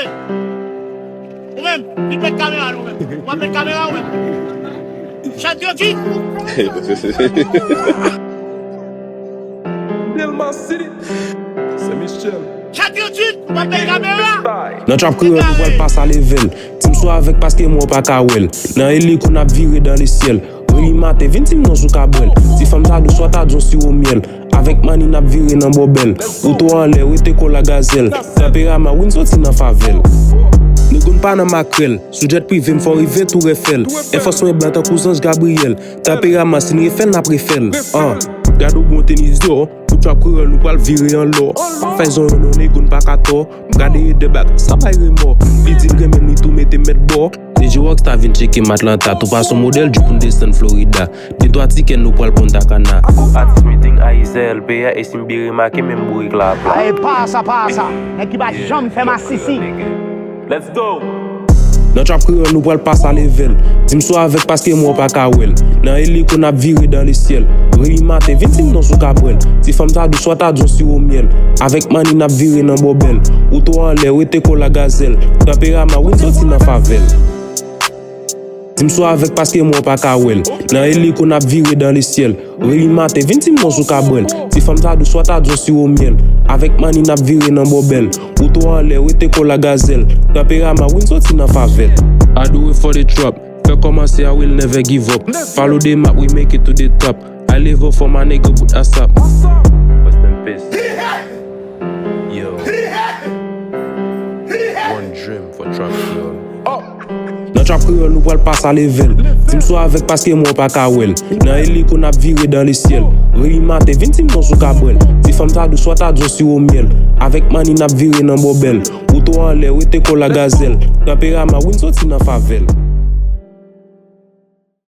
Hey! Ou même, il peut de caméra, nous même. On va mettre caméra, ou même. Chantez qui? Delma City, c'est Michel. Chantez qui? On va mettre caméra. Nan trap kriol nou wèl pas a level. Tim so avec parce que moi pas ka wel. Nan heli qu'on a viré dans le ciel. Reli mate, vin tim non sou kabel. Si femme ta dou soit ta djon si au miel. Avec mani n'a viré nan bobel. Ou to en l'air, ou te ko la gazelle. Tapera ma win soti nan favel. Ne goun pa nan makrel. Sou jet privé m'fò rive tout refel. Enfos mwen blanc tan kouzange Gabriel. Tapera ma sin refel na prefel. Gado bon tenis do. Pou trap kriol nou pral vire en lò. Faison yon ne goun pa kato. M'gade de bak, sa bay remor. Lidil remem ni tout mette met bo. DJ Rockstar vin cheke Matlanta. Tou pa son model du Pundestan Florida. De doa tiken nou pral Punta Cana. Artist meeting AIZL, PA et Simbiri make même bourri la pla. Hey, passa. Qui va jamais faire ma sissi. Let's go. Nan trap kriol nou pral pas a level. Dim so avec parce que moi pas ka wel. Nan heli qu'on a viré dans le ciel. Reli mate, vin tim non sou kabel. Si femme ta dou soit ta djon si au miel. Avec mani n'a viré nan bobel. Ou to en l'air, ou te ko la gazelle. Tapera ma win soti nan favel. Dim so avec parce que moi pas ka wel. Nan heli qu'on a viré dans le ciel. Reli mate, vin tim non sou kabel. Si femme ta dou soit ta djon si au miel. Avec mani n'a viré nan bobel. Ou to en l'air, ou te ko la gazelle. Tapera ma win soti nan favel. I do it for the trap. Fais commencer, I will never give up. Follow the map, we make it to the top. I live up for my nigga with ASAP. What's them piss? Yo. One dream for trap kriol. Nan trap kriol nou pral pas a level. Tim so avec parce que moi pas ka wel. Nan heli qu'on a viré dans le ciel. Reli mate, vin tim non sou kabel. Si femme ta dou soit ta djon si au miel. Avec mani n'a viré nan bobel. Ou to en l'air, ou te ko la gazelle. Tapera ma win soti nan favel.